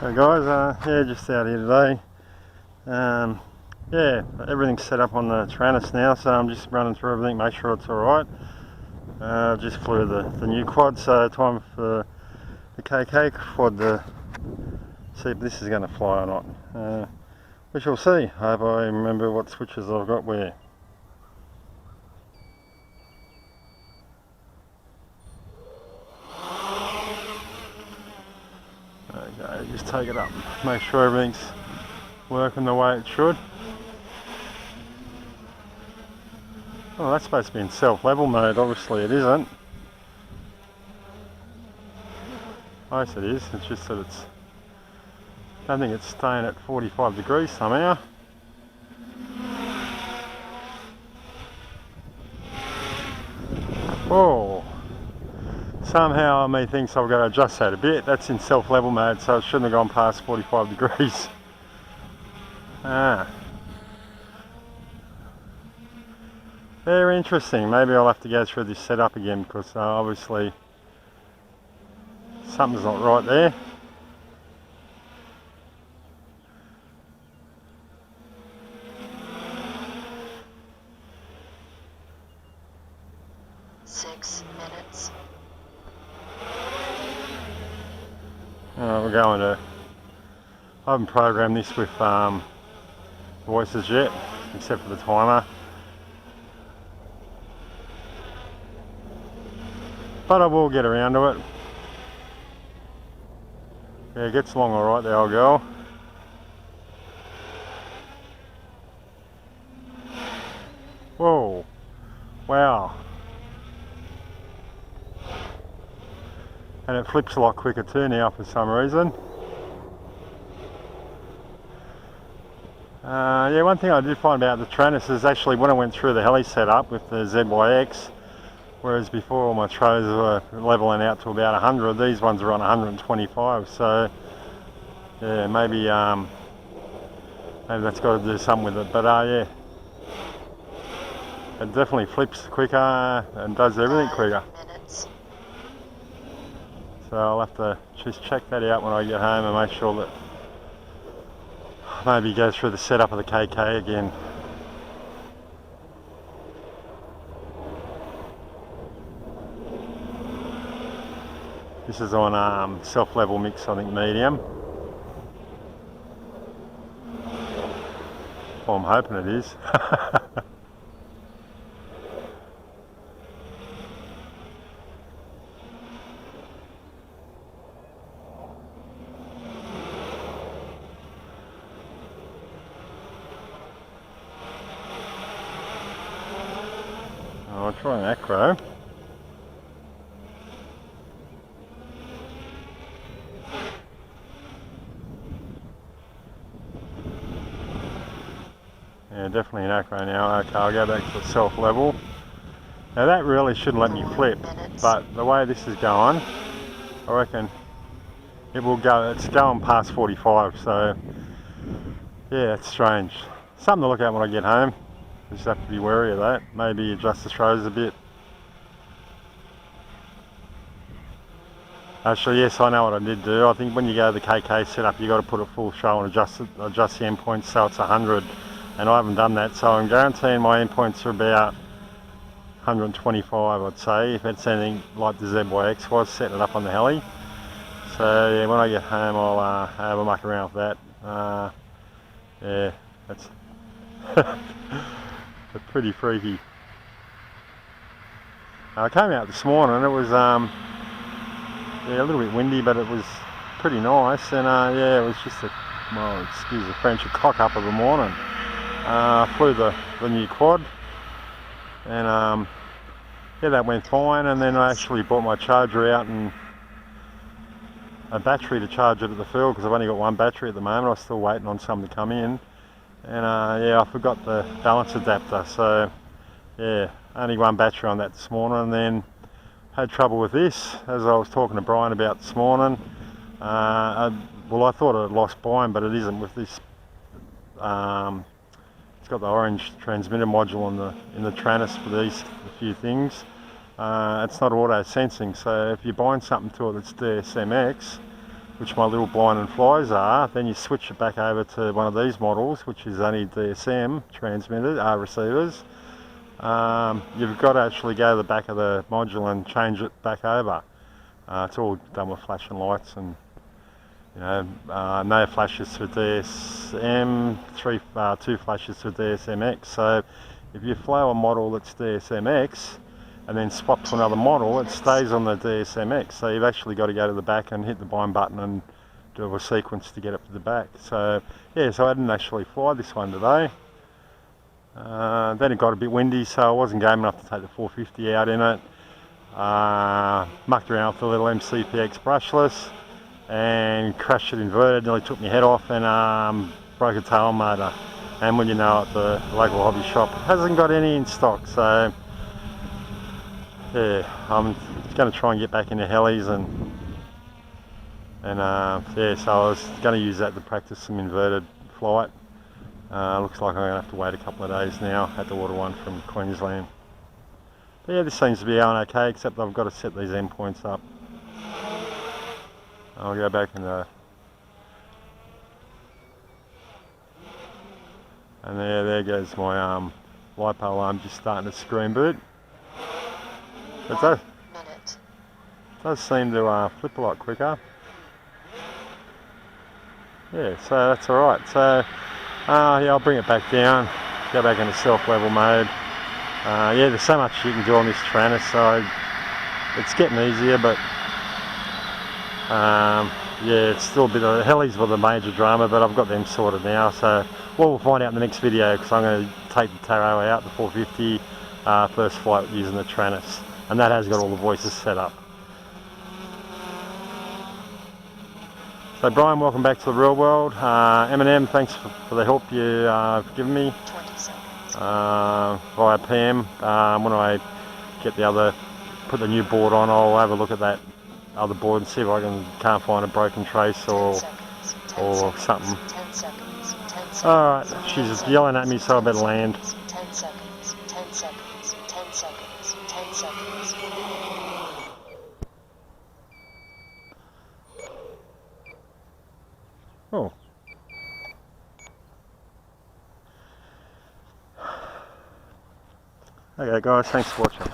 Hey guys, yeah, just out here today. Yeah, everything's set up on the Taranis now, so I'm just running through everything, make sure it's alright. Just flew the new quad, so time for the Kk2 quad to see if this is going to fly or not. We shall see. I hope I remember what switches I've got where. Okay, just take it up, make sure everything's working the way it should. Oh, that's supposed to be in self-level mode, obviously it isn't. Yes it is, it's just that I don't think it's staying at 45 degrees somehow. Oh, somehow me thinks I've got to adjust that a bit. That's in self-level mode, so it shouldn't have gone past 45 degrees. Very interesting. Maybe I'll have to go through this setup again because obviously something's not right there. We're going to. I haven't programmed this with voices yet, except for the timer. But I will get around to it. Yeah, it gets along alright, the old girl. Whoa, wow. And it flips a lot quicker too now for some reason. Yeah, one thing I did find about the Taranis is actually when I went through the heli setup with the ZYX, whereas before all my trays were leveling out to about 100, these ones are on 125, so yeah, maybe that's got to do something with it, but yeah, it definitely flips quicker and does everything quicker. So I'll have to just check that out when I get home and make sure that maybe go through the setup of the Kk again. This is on self-level mix, I think medium. Well, I'm hoping it is. I'll try an acro. Yeah, definitely an acro now. Okay, I'll go back to self-level. Now that really shouldn't let me flip, but the way this is going, I reckon it will go, it's going past 45, so yeah, it's strange. Something to look at when I get home. Just have to be wary of that. Maybe adjust the throws a bit. Actually, yes, I know what I did do. I think when you go to the Kk setup, you got to put a full show and adjust the endpoints so it's 100. And I haven't done that, so I'm guaranteeing my endpoints are about 125, I'd say, if it's anything like the ZYX was, setting it up on the heli. So yeah, when I get home, I'll have a muck around with that. Yeah, that's pretty freaky. I came out this morning and it was yeah, a little bit windy, but it was pretty nice, and yeah, it was just a, well, excuse the French, a cock up of the morning. Flew the new quad, and yeah, that went fine, and then I actually brought my charger out and a battery to charge it at the field, because I've only got one battery at the moment. I was still waiting on some to come in, and yeah, I forgot the balance adapter, so yeah, only one battery on that this morning, and then had trouble with this, as I was talking to Brian about this morning. Well, I thought I'd lost Brian, but it isn't with this. It's got the orange transmitter module in the Taranis for these few things. It's not auto sensing, so if you bind something to it that's DSMX, which my little blind and flies are, then you switch it back over to one of these models, which is only DSM transmitters, receivers. You've got to actually go to the back of the module and change it back over. It's all done with flashing lights, and no flashes for DSM, 2 flashes for DSMX. So if you flow a model that's DSMX and then swap to another model, it stays on the DSMX. So you've actually got to go to the back and hit the bind button and do a sequence to get up to the back. So yeah, so I didn't actually fly this one today. Then it got a bit windy, so I wasn't game enough to take the 450 out in it. Mucked around with the little MCPX brushless and crashed it inverted, nearly took my head off, and broke a tail motor. And when you know it, the local hobby shop hasn't got any in stock, so yeah, I'm going to try and get back into helis, and yeah, so I was going to use that to practice some inverted flight. Looks like I'm going to have to wait a couple of days now at the Water One from Queensland. But yeah, this seems to be going okay, except I've got to set these endpoints up. I'll go back and there goes my LiPo alarm just starting to screen boot. It does seem to flip a lot quicker. Yeah, so that's alright. So yeah, I'll bring it back down, go back into self-level mode. Yeah, there's so much you can do on this Taranis, so it's getting easier, but yeah, it's still a bit of helis with a major drama, but I've got them sorted now. So what we'll find out in the next video, because I'm going to take the Taro out, the 450, first flight using the Taranis, and that has got all the voices set up. So Brian, welcome back to the real world. Eminem, thanks for the help you've given me via PM. When I get put the new board on, I'll have a look at that other board and see if I can't find a broken trace or something. Alright, she's yelling at me, so I better land. 10 seconds, 10 seconds, 10 seconds, 10 seconds. Oh. Okay guys, thanks for watching.